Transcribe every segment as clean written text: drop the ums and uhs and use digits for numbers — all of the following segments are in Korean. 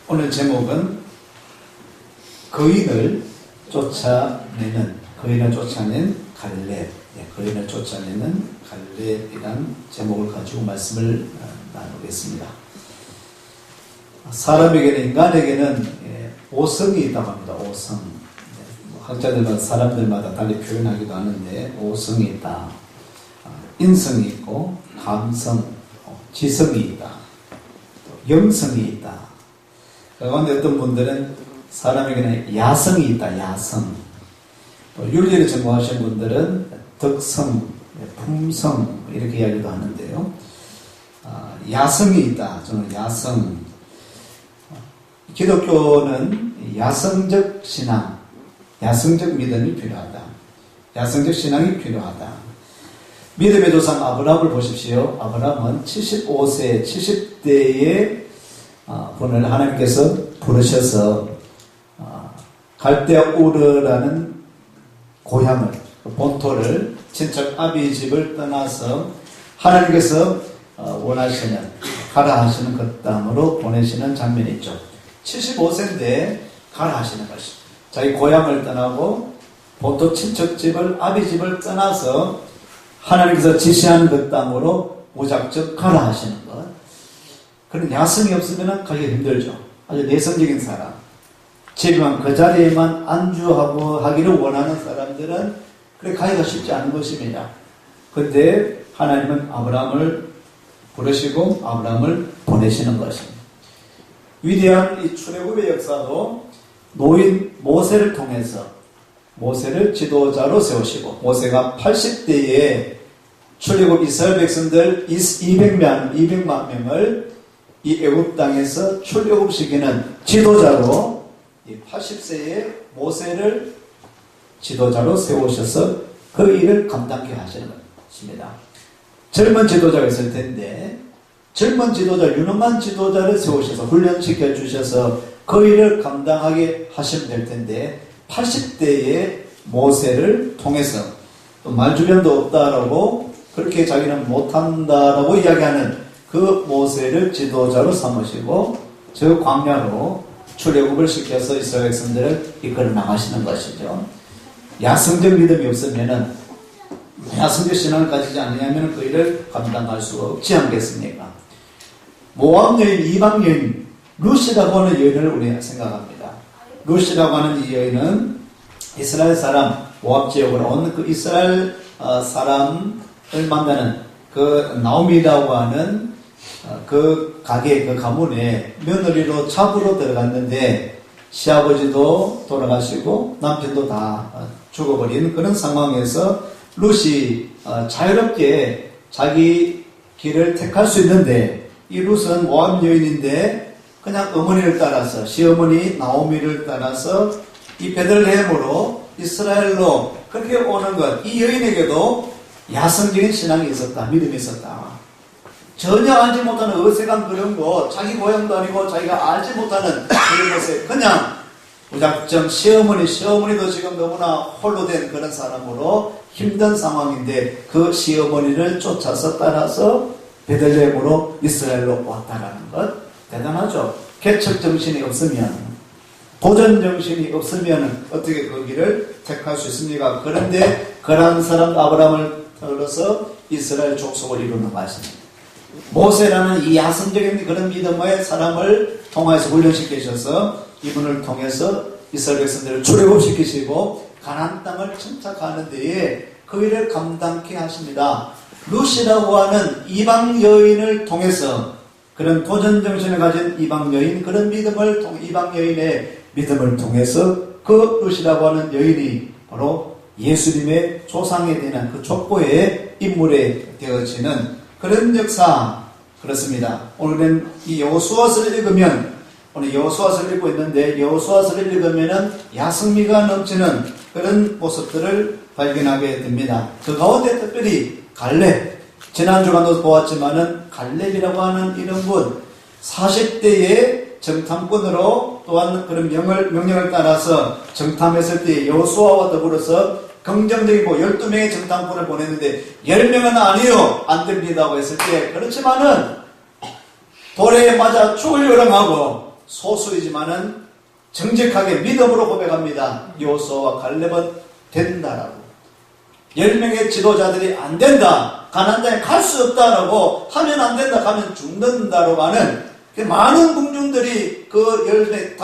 오늘 제목은 거인을 쫓아낸 갈렙, 거인을 쫓아내는 갈렙이란 제목을 가지고 말씀을 나누겠습니다. 사람에게는, 인간에게는 오성이 있다고 합니다. 오성. 학자들마다, 사람들마다 달리 표현하기도 하는데, 오성이 있다. 인성이 있고, 감성, 지성이 있다. 영성이 있다. 그런데 어떤 분들은 사람에게는 야성이 있다. 야성. 또 윤리를 전공하시는 분들은 덕성, 품성 이렇게 이야기도 하는데요. 야성이 있다. 저는 야성. 기독교는 야성적 신앙, 야성적 믿음이 필요하다. 야성적 신앙이 필요하다. 믿음의 조상 아브라함을 보십시오. 아브라함은 75세, 70대의 분을 하나님께서 부르셔서 갈대아 우르라는 고향을, 본토를, 친척 아비 집을 떠나서 하나님께서 원하시는, 가라 하시는 그 땅으로 보내시는 장면이 있죠. 75세인데 가라 하시는 것이, 자기 고향을 떠나고 본토 친척 집을, 아비 집을 떠나서 하나님께서 지시하는 그 땅으로 무작정 가라 하시는 것. 그런 야성이 없으면 가기 힘들죠. 아주 내성적인 사람, 집에만 그 자리에만 안주하고 하기를 원하는 사람들은 그래 가기가 쉽지 않은 것입니다. 그런데 하나님은 아브라함을 부르시고 아브라함을 보내시는 것입니다. 위대한 이 출애굽의 역사도 노인 모세를 통해서 모세를 지도자로 세우시고, 모세가 80대에 출애굽 이스라엘 백성들 200만 명을 이 애굽 땅에서 출애굽시키는 지도자로 이 80세의 모세를 지도자로 세우셔서 그 일을 감당케 하시는 것입니다. 젊은 지도자가 있을 텐데 젊은 지도자, 유능한 지도자를 세우셔서 훈련시켜 주셔서 그 일을 감당하게 하시면 될 텐데 80대의 모세를 통해서 또 말주변도 없다라고 그렇게 자기는 못한다라고 이야기하는 그 모세를 지도자로 삼으시고 저 광야로 출애굽을 시켜서 이스라엘 백성들을 이끌어 나가시는 것이죠. 야성적 믿음이 없으면은, 야성적 신앙을 가지지 않으면 그 일을 감당할 수가 없지 않겠습니까? 모압 여인, 이방 여인, 룻이라고 하는 여인을 우리가 생각합니다. 룻이라고 하는 이 여인은 이스라엘 사람, 모압 지역으로 온 그 이스라엘 사람을 만나는 그 나오미라고 하는 그 가게, 그 가문에 며느리로 잡으러 들어갔는데 시아버지도 돌아가시고 남편도 다 죽어버린 그런 상황에서 룻이 자유롭게 자기 길을 택할 수 있는데, 이 룻은 모압 여인인데 그냥 어머니를 따라서, 시어머니 나오미를 따라서 이 베들레헴으로 이스라엘로 그렇게 오는 것, 이 여인에게도 야성적인 신앙이 있었다, 믿음이 있었다. 전혀 알지 못하는 어색한 그런 거, 자기 고향도 아니고 자기가 알지 못하는 그런 것에 그냥 무작정 시어머니도 지금 너무나 홀로 된 그런 사람으로 힘든 상황인데 그 시어머니를 쫓아서 따라서 베들레헴으로 이스라엘로 왔다라는 것 대단하죠. 개척 정신이 없으면, 도전 정신이 없으면 어떻게 그 길을 택할 수 있습니까? 그런데 그러한 사람 아브라함을 통해서 이스라엘 족속을 이루는 것입니다. 모세라는 이 야성적인 그런 믿음의 사람을 통해서 훈련시키셔서 이분을 통해서 이스라엘 백성들을 출애굽시키시고 가나안 땅을 정착하는 데에 그 일을 감당케 하십니다. 룻이라고 하는 이방 여인을 통해서, 그런 도전 정신을 가진 이방 여인, 그런 믿음을 이방 여인의 믿음을 통해서 그 룻이라고 하는 여인이 바로 예수님의 조상에 대한 그 족보의 인물이 되어지는 그런 역사. 그렇습니다. 오늘은 이 여호수아서를 읽으면, 오늘 여호수아서를 읽고 있는데 여호수아서를 읽으면은 야성미가 넘치는 그런 모습들을 발견하게 됩니다. 그 가운데 특별히 갈렙, 지난 주간도 보았지만은 갈렙이라고 하는 이런 분, 40대의 정탐꾼으로 또한 그런 명령을 따라서 정탐했을 때 여호수아와 더불어서 긍정적인 12명의 정탐꾼을 보냈는데 10명은 아니요, 안 됩니다고 했을 때, 그렇지만은 돌에 맞아 죽을 요령하고 소수이지만은 정직하게 믿음으로 고백합니다. 여호수아와 갈렙은 된다라고. 10명의 지도자들이 안 된다, 가나안 땅에 갈 수 없다라고 하면 안 된다, 가면 죽는다라고 하는 많은 군중들이 그 10명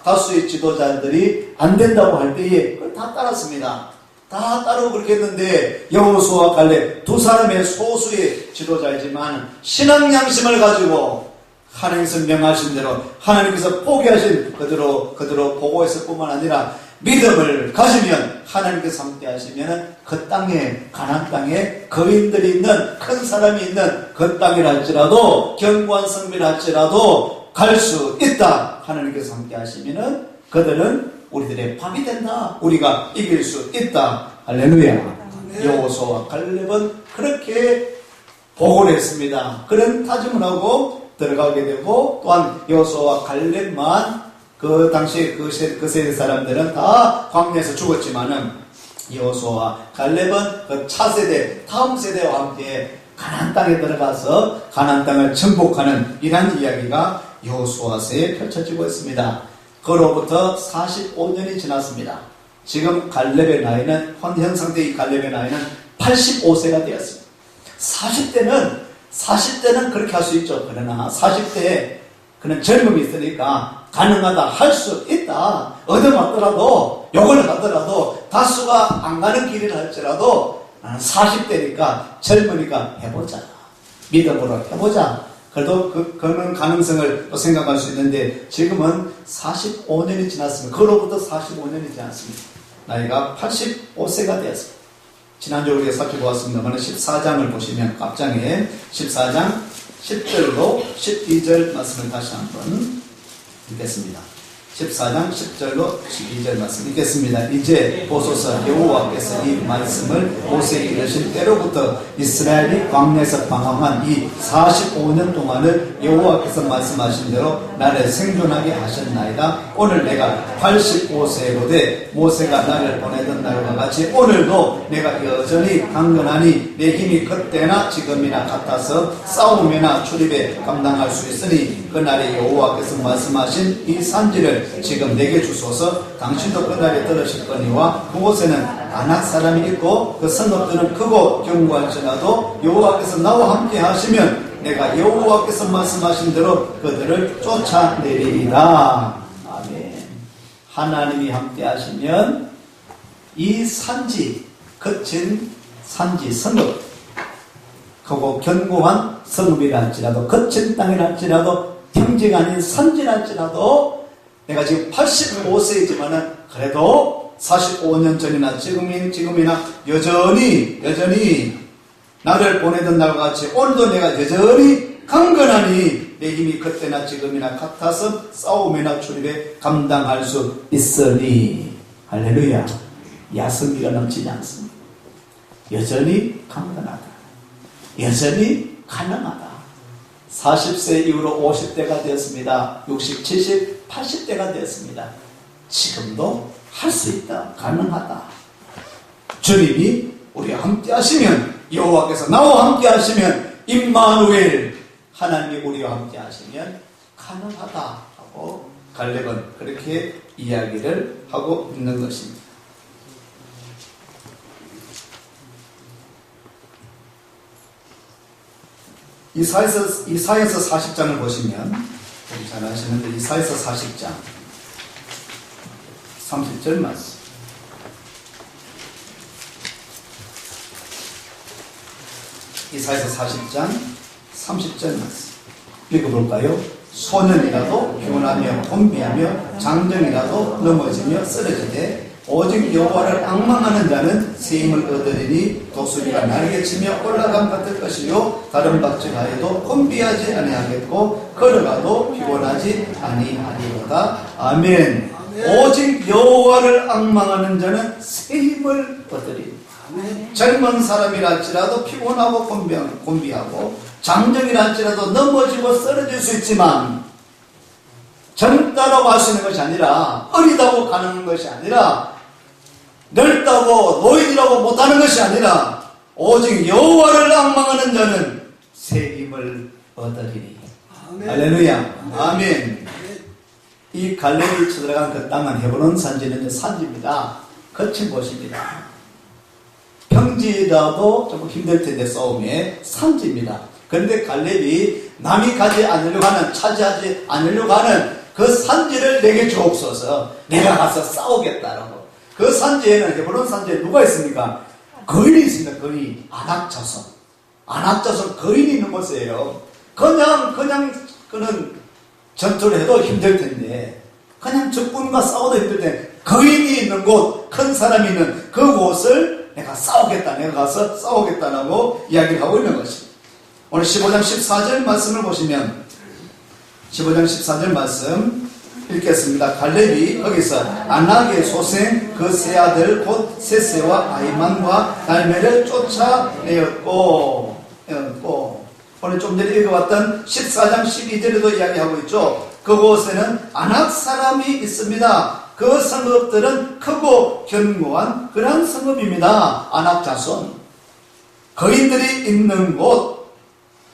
다수의 지도자들이 안 된다고 할 때에 그걸 다 따랐습니다. 다 따르고 그렇게 했는데 여호수아와 갈렙 두 사람의 소수의 지도자이지만 신앙 양심을 가지고 하나님께서 명하신 대로 하나님께서 포기하신 그대로 보고했을 뿐만 아니라 믿음을 가지면 하나님께서 함께 하시면 그 땅에, 가나안 땅에 거인들이 있는, 큰 사람이 있는 그 땅이라 할지라도 견고한 성비라 할지라도 갈 수 있다. 하나님께서 함께 하시면 그들은 우리들의 밥이 된다. 우리가 이길 수 있다. 할렐루야. 여호수아와 갈렙은 그렇게 보고를 했습니다. 그런 다짐을 하고 들어가게 되고, 또한 여호수아와 갈렙만 그 당시 그 세대 사람들은 다 광야에서 죽었지만은 여호수아와 갈렙은 그 차세대, 다음 세대와 함께 가나안 땅에 들어가서 가나안 땅을 정복하는 이런 이야기가 여호수아서에 펼쳐지고 있습니다. 그로부터 45년이 지났습니다. 지금 갈렙의 나이는, 현 상태의 갈렙의 나이는 85세가 되었습니다. 40대는 그렇게 할 수 있죠. 그러나 40대에 그는 젊음이 있으니까 가능하다, 할 수 있다. 얻어맞더라도, 욕을 하더라도, 다수가 안 가는 길을 할지라도 나는 40대니까 젊으니까 해보자. 믿음으로 해보자. 그래도 그런 가능성을 또 생각할 수 있는데 지금은 45년이 지났습니다. 그로부터 45년이 지났습니다. 나이가 85세가 되었습니다. 지난주 우리가 살펴보았습니다만 14장을 보시면 앞장에 14장 10절로 12절 말씀을 다시 한번 읽겠습니다. 14장 10절로 12절 말씀 읽겠습니다. 이제 보소서, 여호와께서 이 말씀을 모세에게 이르신 때로부터 이스라엘이 광야에서 방황한 이 45년 동안을 여호와께서 말씀하신 대로 나를 생존하게 하셨나이다. 오늘 내가 85세로되 모세가 나를 보내던 날과 같이 오늘도 내가 여전히 강건하니 내 힘이 그때나 지금이나 같아서 싸움이나 출입에 감당할 수 있으니 그날에 여호와께서 말씀하신 이 산지를 지금 내게 주소서. 당신도 그날에 들으실 거니와 그곳에는 아낙 사람이 있고 그 성읍들은 크고 견고할지라도 여호와께서 나와 함께 하시면 내가 여호와께서 말씀하신 대로 그들을 쫓아내리리라. 아멘. 하나님이 함께 하시면 이 산지, 거친 산지, 성읍, 크고 견고한 성읍이라 할지라도, 거친 땅이라 할지라도, 평지가 아닌 산지라 할지라도, 내가 지금 85세이지만은 그래도 45년 전이나 지금이나 여전히 나를 보내던 날과 같이 오늘도 내가 여전히 강건하니 내 힘이 그때나 지금이나 같아서 싸움이나 출입에 감당할 수 있으니. 할렐루야. 야성미가 넘치지 않습니다. 여전히 강건하다. 여전히 가능하다. 40세 이후로 50대가 되었습니다. 60, 70, 80대가 되었습니다. 지금도 할 수 있다. 가능하다. 주님이 우리와 함께 하시면, 여호와께서 나와 함께 하시면, 임마누엘, 하나님이 우리와 함께 하시면 가능하다 하고 갈렙은 그렇게 이야기를 하고 있는 것입니다. 이사야서 40장을 보시면 잘 아시는데, 이사야서 40장 30절 말씀. 이사야서 40장 30절 말씀 읽어볼까요? 소년이라도 교훈하며 혼비하며 장정이라도 넘어지며 쓰러지되 오직 여호와를 앙망하는 자는 새 힘을 얻으리니 독수리가 날개치며 올라감 같을 것이요 다른 박질하여도 혼비하지 아니하겠고 걸어가도 피곤하지 아니하리로다. 아멘. 오직 여호와를 앙망하는 자는 새 힘을 얻으리니. 젊은 사람이라 할지라도 피곤하고 곤비하고 장정이라 할지라도 넘어지고 쓰러질 수 있지만, 젊다고 할 수 있는 것이 아니라, 어리다고 가는 것이 아니라, 넓다고 노인이라고 못하는 것이 아니라, 오직 여호와를 앙망하는 자는 새 힘을 얻으리니. 할렐루야. 아멘. 이 갈렙이 쳐들어간 그 땅은 헤브론 산지는 이제 산지입니다. 거친 곳입니다. 평지라도 좀 힘들 텐데 싸움에 산지입니다. 그런데 갈렙이 남이 가지 않으려고 하는, 차지하지 않으려고 하는 그 산지를 내게 주옵소서. 내가 가서 싸우겠다라고. 그 산지에는, 헤브론 산지에 누가 있습니까? 거인이 있습니다. 거인. 아낙자손. 아낙자손 거인이 있는 곳이에요. 그냥 그는 전투를 해도 힘들 텐데, 그냥 적군과 싸워도 힘들 텐데, 거인이 있는 곳, 큰 사람이 있는 그곳을 내가 싸우겠다. 내가 가서 싸우겠다라고 이야기를 하고 있는 것입니다. 오늘 15장 14절 말씀을 보시면 15장 14절 말씀 읽겠습니다. 갈렙이 거기서 아낙의 소생 그 세 아들 곧 세세와 아이만과 달메를 쫓아내었고 오늘 좀 전에 읽어봤던 14장 12절에도 이야기하고 있죠. 그곳에는 아낙 사람이 있습니다. 그 성읍들은 크고 견고한 그런 성읍입니다. 아낙 자손 거인들이 있는 곳.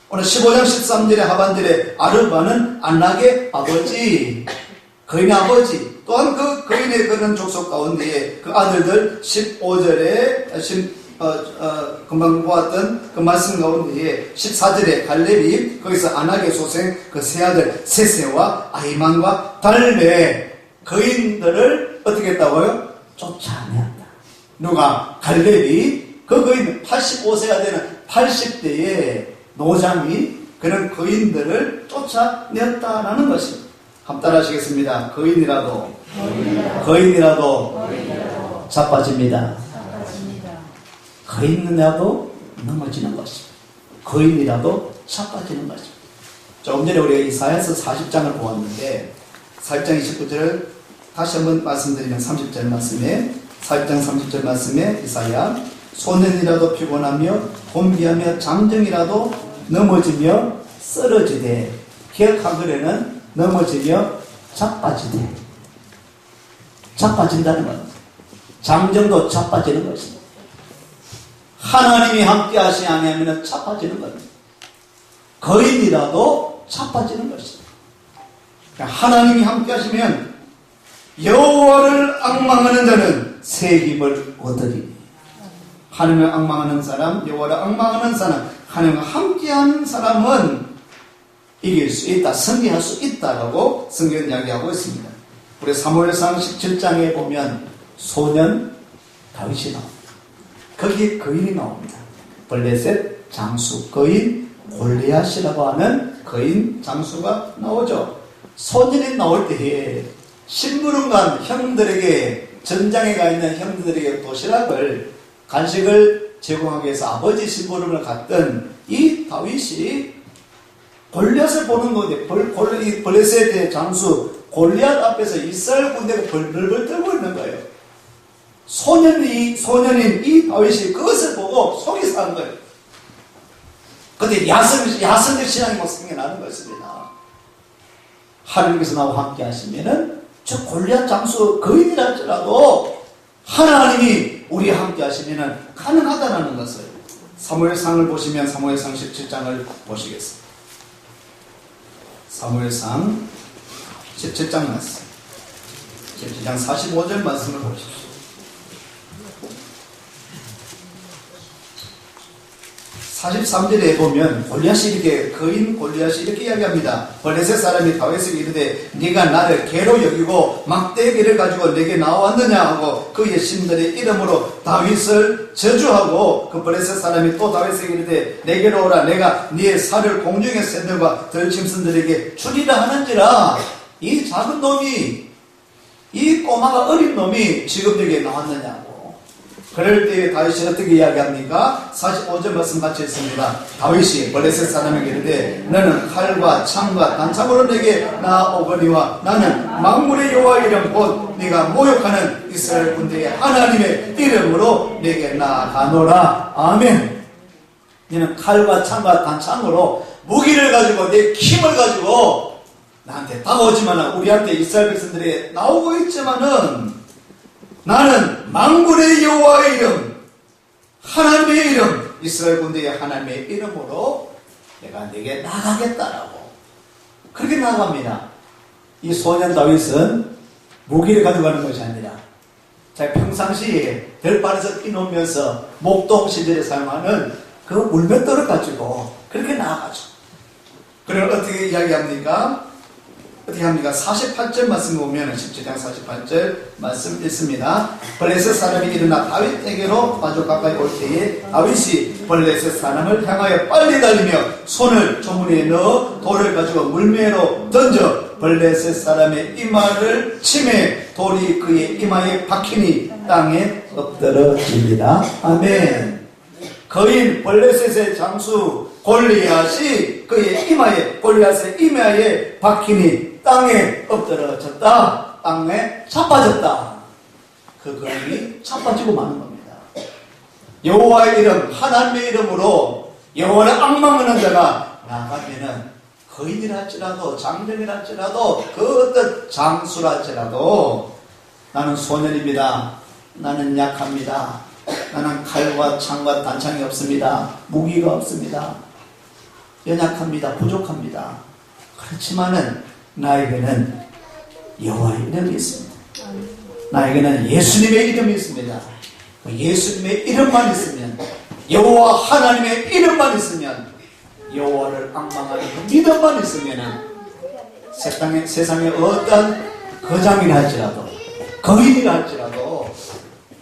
오늘 15장 13절의 하반절에 아르바는 아낙의 아버지, 거인의 아버지, 또한 그 거인의 그런 족속 가운데에 그 아들들 15절에 금방 보았던 그 말씀 가운데에 14절에 갈렙이 거기서 아낙의 소생 그 세 아들 세세와 아이만과 달메 거인들을 어떻게 했다고요? 쫓아내었다. 누가? 갈렙이 그 거인 85세가 되는 80대의 노장이 그런 거인들을 쫓아내었다라는 것입니다. 한번 따라하시겠습니다. 거인이라도 자빠집니다. 거인이라도 넘어지는 것입니다. 거인이라도 자빠지는 것입니다. 조금 전에 우리가 이사야서 40장을 보았는데 40장 29절을 다시 한번 말씀드리면 30절 말씀에 40장 30절 말씀에 이사야 소년이라도 피곤하며 곤비하며 장정이라도 넘어지며 쓰러지되 기억하거래는 넘어지며 자빠진다는 것. 장정도 자빠지는 것입니다. 하나님이 함께 하시지 않으면 자빠지는 겁니다. 거인이라도 자빠지는 것입니다. 하나님이 함께 하시면 여호와를 앙망하는 자는 새 힘을 얻으리니. 하나님을 앙망하는 사람, 여호와를 앙망하는 사람, 하나님과 함께하는 사람은 이길 수 있다, 승리할 수 있다라고 성경은 이야기하고 있습니다. 우리 사무엘상 17장에 보면 소년 다윗이 나옵니다. 거기에 거인이 나옵니다. 블레셋 장수 거인 골리앗이라고 하는 거인 장수가 나오죠. 소년이 나올 때에 심부름간 형들에게, 전장에 가 있는 형들에게 도시락을, 간식을 제공하기 위해서 아버지 심부름을 갔던 이 다윗이 골리앗을 보는 건데, 블레셋의 장수 골리앗 앞에서 이스라엘 군대가 벌벌 떨고 있는 거예요. 소년인 이 다윗이 그것을 보고 속이 상한 거예요. 근데 야성적 신앙이 막 생겨나는 것입니다. 하나님께서 나와 함께 하시면은 저 골리앗 장수 거인이라 할지라도 하나님이 우리와 함께 하시면은 가능하다는 것을, 사무엘상을 보시면 사무엘상 17장을 보시겠습니다. 사무엘상 17장 말씀, 17장 45절 말씀을 보십시오. 43절에 보면 골리앗이 이렇게, 거인 골리앗이 이렇게 이야기합니다. 블레셋 사람이 다윗에게 이르되 네가 나를 개로 여기고 막대기를 가지고 내게 나왔느냐 하고 그의 신들의 이름으로 다윗을 저주하고, 그 블레셋 사람이 또 다윗에게 이르되 내게로 오라, 내가 네의 살을 공중의 새들과 들짐승들에게 주리라 하는지라. 이 작은 놈이, 이 꼬마가 어린 놈이 지금 여기에 나왔느냐고. 그럴 때 다윗이 어떻게 이야기합니까? 45절 말씀 같이 있습니다. 다윗이 블레셋 사람에게 이르되 너는 칼과 창과 단창으로 내게 나오거니와 나는 만물의 여호와 이름 곧 네가 모욕하는 이스라엘 군대의 하나님의 이름으로 내게 나아가노라. 아멘. 너는 칼과 창과 단창으로 무기를 가지고 내 힘을 가지고 나한테 다가오지만, 우리한테 이스라엘 백성들이 나오고 있지만은 나는 만군의 여호와의 이름, 하나님의 이름, 이스라엘 군대의 하나님의 이름으로 내가 네게 나가겠다라고. 그렇게 나갑니다. 이 소년 다윗은 무기를 가져가는 것이 아니라 자 평상시에 들판에서 뛰놀면서 목동 시절에 사용하는 그 물맷돌을 가지고 그렇게 나아가죠. 그럼 어떻게 이야기합니까? 어떻게 합니까? 48절 말씀 보면 17장 48절 말씀 있습니다. 블레셋 사람이 일어나 다윗에게로 마주 가까이 올 때에 다윗이 블레셋 사람을 향하여 빨리 달리며 손을 조문에 넣어 돌을 가지고 물매로 던져 블레셋 사람의 이마를 치매 돌이 그의 이마에 박히니 땅에 엎드러집니다. 아멘. 거인 블레셋의 장수 골리앗이 그의 이마에 골리앗의 이마에 박히니 땅에 엎드러졌다. 땅에 자빠졌다. 그 거인이 자빠지고 마는 겁니다. 여호와의 이름 하나님의 이름으로 여호와를 앙망하는 자가 나가면은 거인이라 할지라도 장정이라 할지라도 그 어떤 장수라 할지라도 나는 소년입니다. 나는 약합니다. 나는 칼과 창과 단창이 없습니다. 무기가 없습니다. 연약합니다. 부족합니다. 그렇지만은 나에게는 여호와의 이름이 있습니다. 나에게는 예수님의 이름이 있습니다. 예수님의 이름만 있으면 여호와 하나님의 이름만 있으면 여호와를 앙망하는 믿음만 있으면 세상에 어떤 거장이라 할지라도 거인이라 할지라도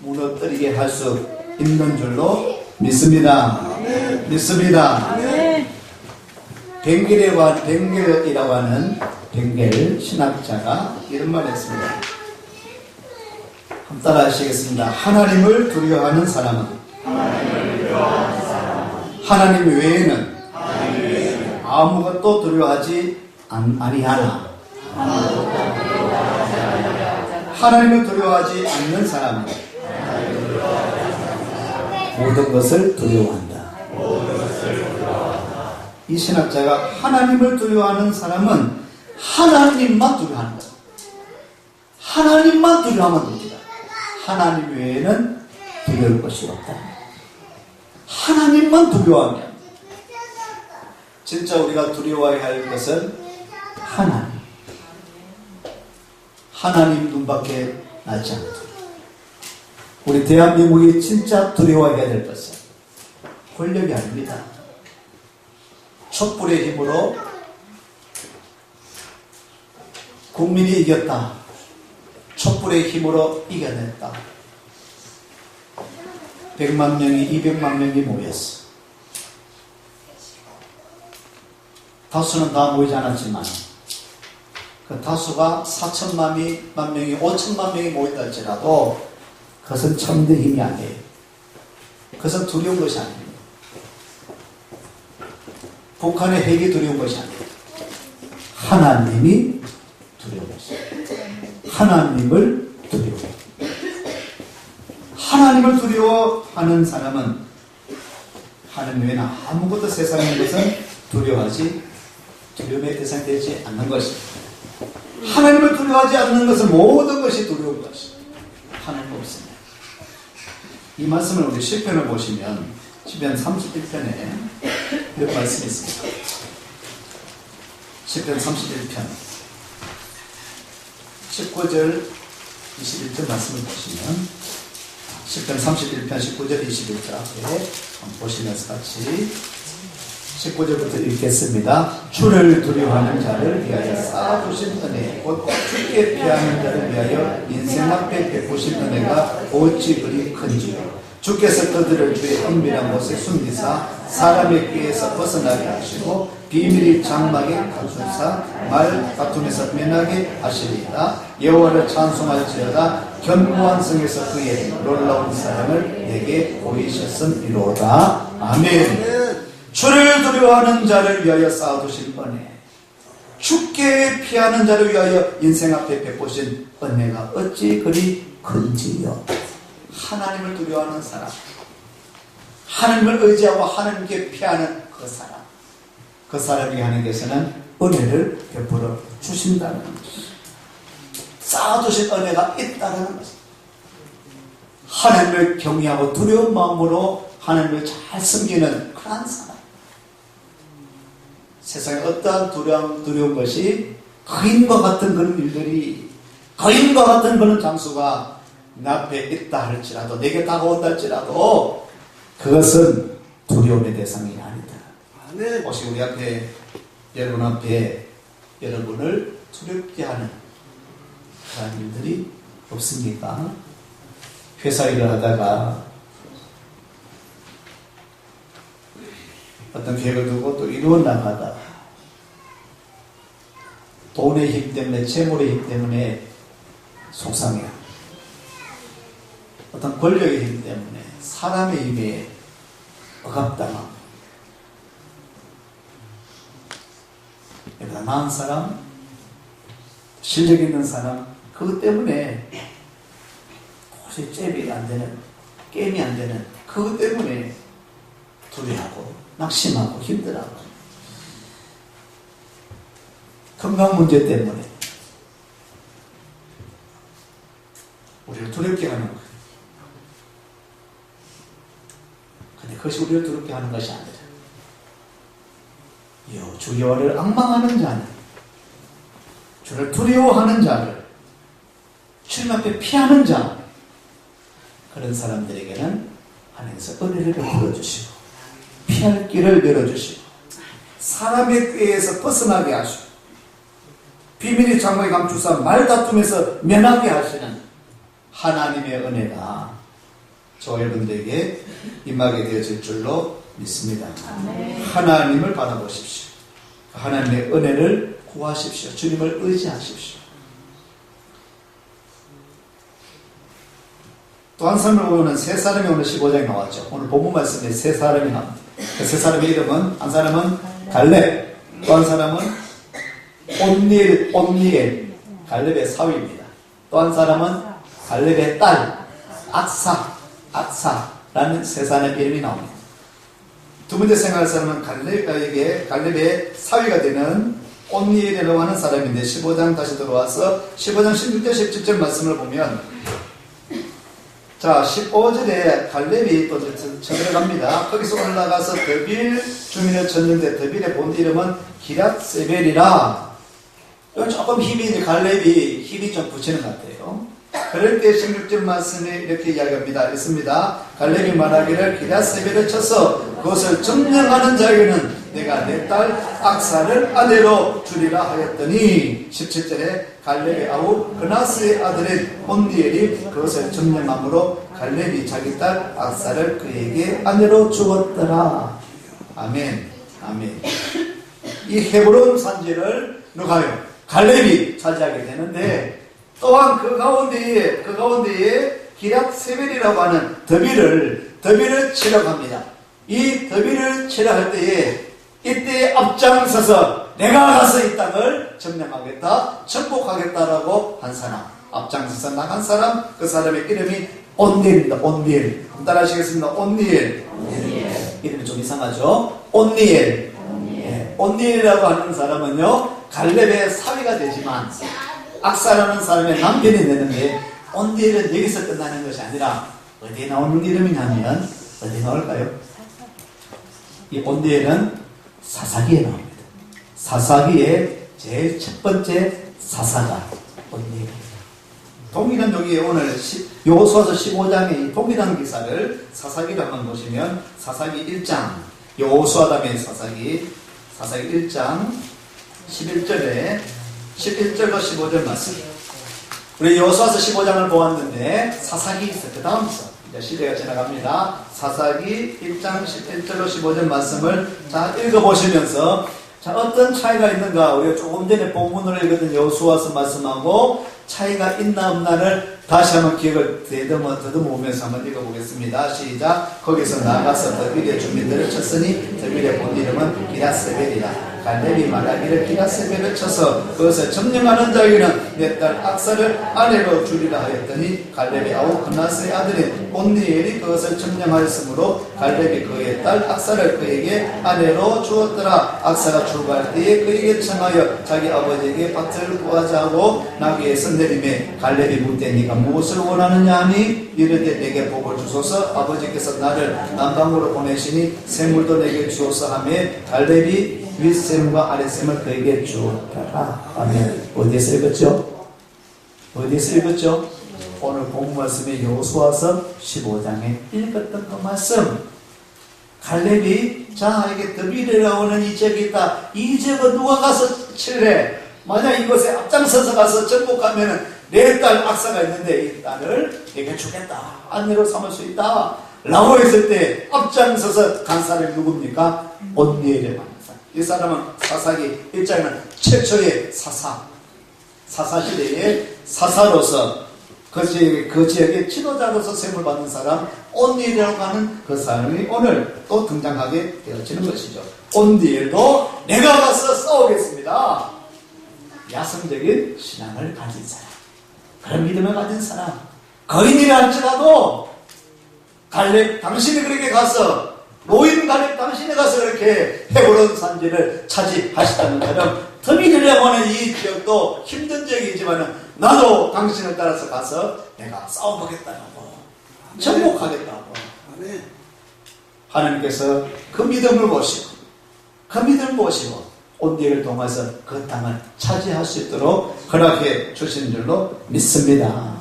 무너뜨리게 할 수 있는 줄로 믿습니다. 믿습니다. 벵겔이라고 하는 벵겔 신학자가 이런 말을 했습니다. 한번 따라 하시겠습니다. 하나님을 두려워하는 사람은 하나님 외에는 아무것도 두려워하지 아니하나 하나님을 두려워하지 않는 사람은 모든 것을 두려워한다. 이 신학자가 하나님을 두려워하는 사람은 하나님만 두려워하는 거다. 하나님만 두려워하면 됩니다. 하나님 외에는 두려울 것이 없다. 하나님만 두려워하면 진짜 우리가 두려워해야 할 것은 하나님 눈밖에 나지 않다. 우리 대한민국이 진짜 두려워해야 될 것은 권력이 아닙니다. 촛불의 힘으로 국민이 이겼다. 촛불의 힘으로 이겨냈다. 100만 명이 200만 명이 모였어. 다수는 다 모이지 않았지만 그 다수가 4천만 명이 5천만 명이 모인다 할지라도 그것은 참된 힘이 아니에요. 그것은 두려운 것이 아닙니다. 북한의 핵이 두려운 것이 아닙니다. 하나님이 두려운 것입니다. 하나님을 두려워해요. 하나님을 두려워하는 사람은 하나님 외에는 아무것도 세상에 있는 것은 두려움의 대상이 되지 않는 것입니다. 하나님을 두려워하지 않는 것은 모든 것이 두려운 것입니다. 하나님 없습니다. 이 말씀을 우리 시편을 보시면 시편 31편에 이런 말씀이 있습니다. 시편 31편 19절 21절 말씀을 보시면 시편 31편 19절 21절 앞에 보시면서 같이 19절부터 읽겠습니다. 주를 두려워하는 자를 위하여 쌓아두신 은혜 곧 주께 피하는 자를 위하여 인생 앞에 베푸신 은혜가 어찌 그리 큰지요. 주께서 그들을 주의 은밀한 곳에 숨기사 사람의 귀에서 벗어나게 하시고 비밀이 장막에 감출사 말 다툼에서 면하게 하시리이다. 여호와를 찬송할지어다. 견고한 성에서 그의 놀라운 사랑을 내게 보이셨음이로다. 아멘. 주를 두려워하는 자를 위하여 쌓아두신 은혜, 주께 피하는 자를 위하여 인생 앞에 베푸신 은혜가 어찌 그리 큰지요. 하나님을 두려워하는 사람, 하나님을 의지하고 하나님께 피하는 그 사람에게 하나님께서는 은혜를 베풀어 주신다는 것입니다. 쌓아두신 은혜가 있다는 것입니다. 하나님을 경외하고 두려운 마음으로 하나님을 잘 섬기는 그러한 사람, 세상에 어떠한 두려운 것이 거인과 같은 그런 일들이, 거인과 같은 그런 장수가 내 앞에 있다 할지라도, 내게 다가온다 할지라도 그것은 두려움의 대상이 아니다. 혹시 우리 앞에, 여러분 앞에 여러분을 두렵게 하는 그런 일들이 없습니까? 회사 일을 하다가 어떤 계획을 두고 또 이루어 나가다가 돈의 힘 때문에, 재물의 힘 때문에 속상해요. 어떤 권력의 힘 때문에, 사람의 힘에 억압당하고, 내가 나은 사람, 실력 있는 사람, 그것 때문에 도저히 잽이 안 되는, 게임이 안 되는, 그것 때문에 두려워하고 낙심하고 힘들어하고, 건강 문제 때문에 우리를 두렵게 하는 거예요. 근데 그것이 우리를 두렵게 하는 것이 아니라, 주 여호와를 앙망하는 자는, 주를 두려워하는 자를, 주님 앞에 피하는 자, 그런 사람들에게는 하나님께서 은혜를 베풀어 주시고 피할 길을 열어주시고 사람의 꾀에서 벗어나게 하시고 비밀의 장막에 감추사 말다툼에서 면하게 하시는 하나님의 은혜가 저와 여러분들에게 임하게 되어질 줄로 믿습니다. 하나님을 바라보십시오. 하나님의 은혜를 구하십시오. 주님을 의지하십시오. 또 한 사람을 보면 세 사람이 오늘 15장에 나왔죠. 오늘 본문 말씀에 세 사람이 나옵니다. 그 세 사람의 이름은, 한 사람은 갈렙, 또 한 사람은 온니엘, 갈렙의 사위입니다. 또 한 사람은 갈렙의 딸, 악사라는 세 사람의 이름이 나옵니다. 두 번째 생각할 사람은 갈렙의 사위가 되는 온니엘이라고 하는 사람인데, 15장 다시 들어와서 15장 16절 17절 말씀을 보면, 자, 15절에 갈렙이 또 쳐들어갑니다. 거기서 올라가서 더빌 주민을 쳤는데, 더빌의 본 이름은 기랏세벨이라. 이건 조금 갈렙이 힘이 좀 붙이는 것 같아요. 그럴 때 16절 말씀에 이렇게 이야기합니다. 있습니다. 갈렙이 말하기를 기랏세벨을 쳐서 그것을 점령하는 자에게는 내가 내 딸 악사를 아내로 주리라 하였더니, 17절에 갈렙의 아우 그나스의 아들인 온니엘이 그것을 점령함으로 갈렙이 자기 딸 악사를 그에게 아내로 주었더라. 아멘. 아멘. 이 헤브론 산지를 누가요? 갈렙이 차지하게 되는데, 또한 그 가운데에 기랏세벨이라고 하는 더비를 치러 갑니다. 이 더비를 치러 할 때에, 이때에 앞장서서 내가 가서 이 땅을 점령하겠다, 정복하겠다라고 한 사람, 앞장서서 나간 사람, 그 사람의 이름이 온니엘입니다. 온니엘. 따라하시겠습니다. 온니엘. 이름이 좀 이상하죠? 온니엘. 온니엘이라고 하는 사람은요, 갈렙의 사위가 되지만 악사라는 사람의 남편이 되는데, 온니엘은 여기서 끝나는 것이 아니라 어디에 나오는 이름이냐면, 어디에 나올까요? 이 온니엘은 사사기에 나옵니다. 사사기의 제일 첫 번째 사사가 온니엘입니다. 동일한 여기에 오늘 여호수아서 15장의 동일한 기사를 사사기로 한번 보시면, 사사기 1장, 여호수아 다음에 사사기 1장 11절에 11절과 15절 말씀. 우리 여호수아서 15장을 보았는데 사사기 있어. 그 다음 있어. 이제 시대가 지나갑니다. 사사기 1장 11절로 15절 말씀을 자 읽어보시면서, 자 어떤 차이가 있는가, 우리가 조금 전에 본문을 읽었던 여호수아서 말씀하고 차이가 있나 없나를 다시 한번 기억을 더듬으면서 한번 읽어보겠습니다. 시작. 거기서 나가서 더빌의 주민들을 쳤으니 더빌의 본 이름은 기랏세벨이라. 갈렙이 말하기를 기랏세벨을 쳐서 그것을 점령하는 자에게는 내 딸 악사를 아내로 주리라 하였더니, 갈렙의 아우 그나스의 아들인 온니엘이 그것을 점령하였으므로 갈렙이 그의 딸 악사를 그에게 아내로 주었더라. 악사가 출가할 때에 그에게 청하여 자기 아버지에게 밭을 구하자 하고 나귀에서 내림에, 갈렙이 묻되 네가 무엇을 원하느냐 하니 이르되 내게 복을 주소서. 아버지께서 나를 남방으로 보내시니 샘물도 내게 주소서 하매, 갈렙이 윗셈과 아랫셈을 그에게 주었더라. 아멘. 어디에서 읽었죠? 어디에서 읽었죠? 오늘 본 말씀이 여호수아서 15장에 읽었던 그 말씀. 갈렙이 자 이게 더비라고 하는 이 지역이 있다. 이 지역은 누가 가서 칠래? 만약 이곳에 앞장서서 가서 정복하면 내 딸 악사가 있는데 이 딸을 내게 주겠다. 아내로 삼을 수 있다. 라고 했을 때 앞장서서 간 사람이 누굽니까? 온니엘의 만사. 이 사람은 사사기 1장에는 최초의 사사시대의 사사로서 그 지역의 지도자로서 셈을 받는 사람 온니엘이라고 하는 그 사람이 오늘 또 등장하게 되어지는 것이죠. 온니엘도 내가 가서 싸우겠습니다. 야성적인 신앙을 가진 사람, 그런 믿음을 가진 사람, 거인이라 할지라도 갈렙 당신이 그렇게 가서 노인 갈렙 당신이 가서 그렇게 헤브론 산지를 차지하시다는 것처럼 더비라고 하는 이 지역도 힘든 지역이지만 나도 당신을 따라서 가서 내가 싸워보겠다고 정복하겠다고 하나님께서 그 믿음을 보시고 온니엘을 통해서 그 땅을 차지할 수 있도록 허락해 주신 줄로 믿습니다.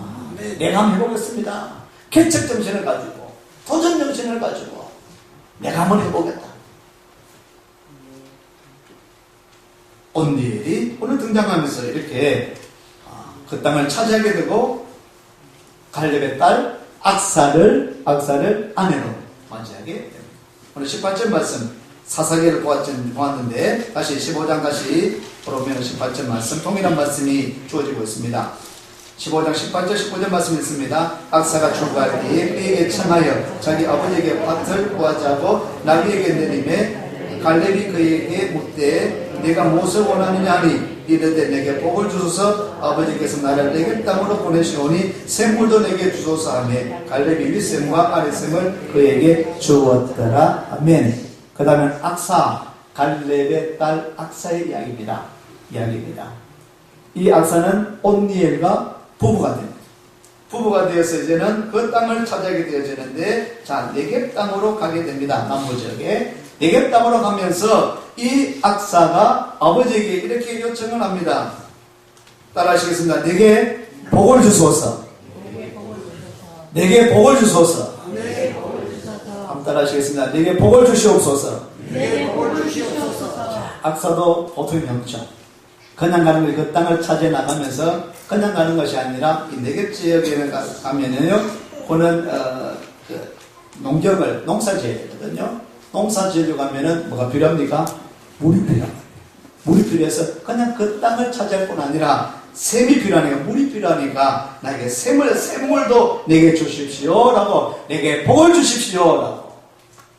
내가 한번 해보겠습니다. 개척 정신을 가지고 도전 정신을 가지고 내가 한번 해보겠다. 온니엘이 오늘 등장하면서 이렇게 그 땅을 차지하게 되고 갈렙의 딸 악사를 아내로 맞이하게 됩니다. 오늘 18절 말씀 사사기를 보았는데 다시 15장 다시 보면 18절 말씀 동일한 말씀이 주어지고 있습니다. 15장 18절 19절 말씀이 있습니다. 악사가 출가할 때에 그에게 청하여 자기 아버지에게 밭을 구하자고 나비에게 내림에 갈렙이 그에게 묻되 내가 무엇을 원하느냐 하니 이르되 내게 복을 주소서 아버지께서 나를 내게 땅으로 보내시오니 샘물도 내게 주소서 하며 갈렙이 윗샘과 아랫샘을 그에게 주었더라. 아멘. 그 다음에 악사, 갈렙의 딸 악사의 이야기입니다. 이 악사는 온니엘과 부부가 됩니다. 부부가 되어서 이제는 그 땅을 차지하게 되어지는데, 자, 네겝 땅으로 가게 됩니다. 남부지역에. 네겝 땅으로 가면서 이 악사가 아버지에게 이렇게 요청을 합니다. 따라하시겠습니다. 내게 복을 주소서. 내게 복을 주소서. 한번 따라하시겠습니다. 내게 복을 주시옵소서. 악사도 보통이 없죠. 그냥 가는 거, 그 땅을 차지해 나가면서 그냥 가는 것이 아니라 이 네겝 지역에 가면은요, 그는 농경을 농사 지어야 되거든요. 농사 지으려고 하면은 뭐가 필요합니까? 물이 필요합니다. 물이 필요해서 그냥 그 땅을 차지할 뿐 아니라 샘이 필요하니까, 물이 필요하니까 나에게 샘물도 내게 주십시오라고, 내게 복을 주십시오라고.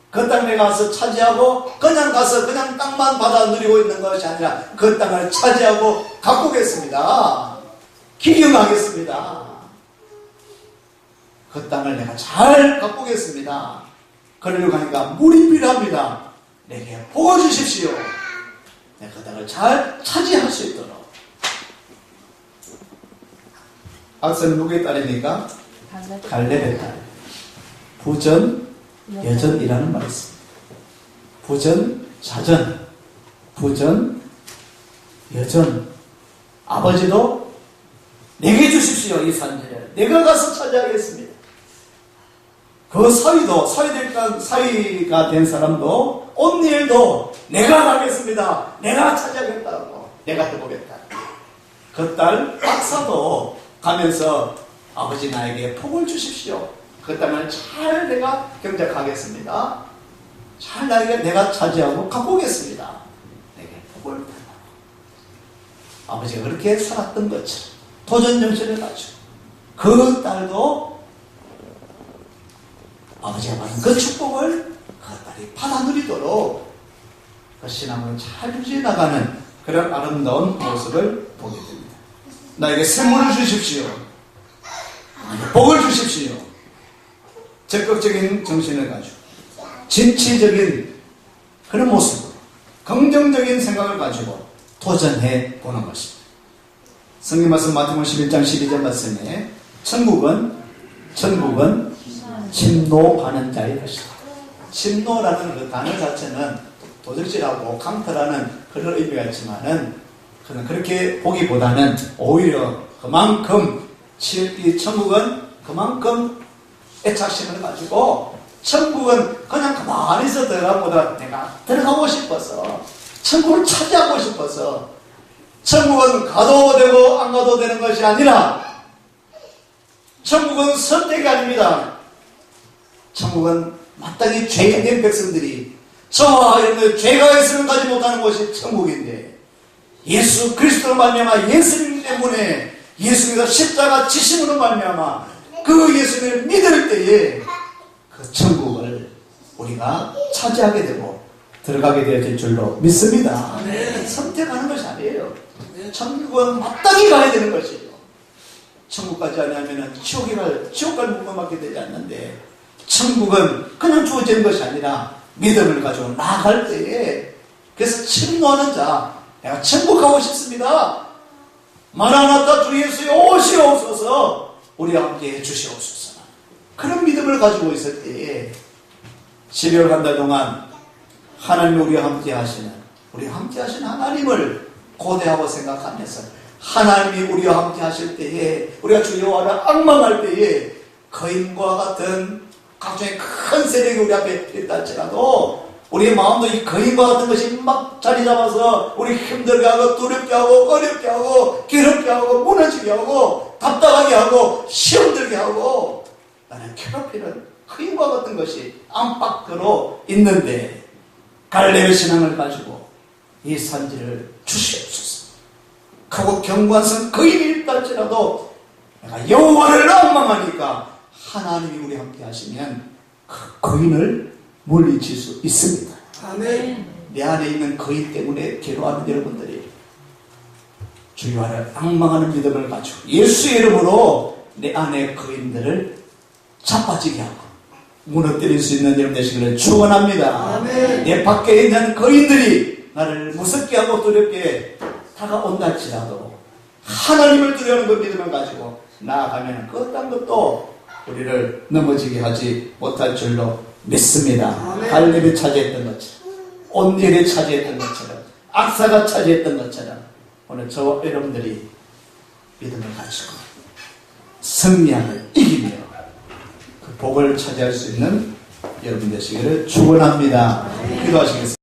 그 땅에 가서 차지하고 그냥 가서 그냥 땅만 받아 누리고 있는 것이 아니라 그 땅을 차지하고 가꾸겠습니다. 기경하겠습니다. 그 땅을 내가 잘 가꾸겠습니다. 그러려고 하니까 물이 필요합니다. 내게 복을 주십시오. 내가 그 땅을 잘 차지할 수 있도록. 악사는 누구의 딸입니까? 갈렙의 딸. 부전, 여전이라는 말이 있습니다. 부전, 자전, 부전, 여전. 아버지도 내게 주십시오, 이 산지를. 내가 가서 차지하겠습니다. 그 사위가 된 사람도, 온니엘도 내가 가겠습니다. 내가 차지하겠다고. 내가 해보겠다. 그 딸 악사도 가면서 아버지 나에게 복을 주십시오. 그 땅을 잘 내가 경작하겠습니다. 잘 내가 차지하고 가꾸겠습니다. 내게 복을 달라고. 아버지가 그렇게 살았던 것처럼 도전정신을 가지고 그 딸도 아버지가 받은 그 축복을 그 딸이 받아 누리도록 그 신앙을 잘 유지해 나가는 그런 아름다운 모습을 보게 됩니다. 나에게 샘물을 주십시오. 나에게 복을 주십시오. 적극적인 정신을 가지고 진취적인 그런 모습으로 긍정적인 생각을 가지고 도전해 보는 것입니다. 성경 말씀 마태복음 11장 12절 말씀에 천국은 침노하는 자의 것이다. 침노라는 그 단어 자체는 도적질하고 강탈하는 그런 의미가 있지만은 그는 그렇게 보기보다는 오히려 그만큼 이 천국은 그만큼 애착심을 가지고 천국은 그냥 가만히 있어 들어가보다 내가 들어가고 싶어서 천국을 차지하고 싶어서 천국은 가도 되고 안 가도 되는 것이 아니라 천국은 선택이 아닙니다. 천국은 마땅히 죄 있는 백성들이 저와 여러분들 죄가 있으면 가지 못하는 것이 천국인데 예수 그리스도로 말미암아 예수님 때문에 예수님께서 십자가 지심으로 말미암아 그 예수님을 믿을 때에 그 천국을 우리가 차지하게 되고 들어가게 되어질 줄로 믿습니다. 선택하는 것이 아니에요. 천국은 마땅히 가야 되는 것이에요. 천국 가지 않으면 지옥갈 묵음하게 되지 않는데 천국은 그냥 주어지는 것이 아니라 믿음을 가지고 나아갈 때에 그래서 침노하는 자 내가 천국 가고 싶습니다. 마라나타 주 예수여 오시옵소서 우리와 함께 해주시옵소서. 그런 믿음을 가지고 있을 때에 12월 한 달 동안 하나님 우리와 함께 하시는 하나님을 고대하고 생각하면서 하나님이 우리와 함께 하실 때에 우리가 주 여호와를 앙망할 때에 거인과 같은 각종의 큰 세력이 우리 앞에 있다 할지라도 우리의 마음도 이 거인과 같은 것이 막 자리 잡아서 우리 힘들게 하고 두렵게 하고 어렵게 하고 괴롭게 하고 무너지게 하고 답답하게 하고 시험 들게 하고 나는 괴롭히는 거인과 같은 것이 안팎으로 있는데 갈렙의 신앙을 가지고 이 산지를 주시옵소서. 하고 경관선 거인이 있다 할지라도 내가 여호와를 앙망하니까 하나님이 우리 함께 하시면 그 거인을 물리칠 수 있습니다. 아멘. 내 안에 있는 거인 때문에 괴로워하는 여러분들이 주 여호와를 앙망하는 믿음을 가지고 예수의 이름으로 내 안의 거인들을 자빠지게 하고 무너뜨릴 수 있는 여러분 되시기를 축원합니다. 아멘. 내 밖에 있는 거인들이 나를 무섭게 하고 두렵게 다가온다 할지라도 하나님을 두려워하는 그 믿음을 가지고 나아가면 그 어떤 것도 우리를 넘어지게 하지 못할 줄로 믿습니다. 갈렙이 차지했던 것처럼 온니엘이 차지했던 것처럼 악사가 차지했던 것처럼 오늘 저와 여러분들이 믿음을 가지고 승리함을 이기며 그 복을 차지할 수 있는 여러분 되시기를 축원합니다. 기도하시겠습니다.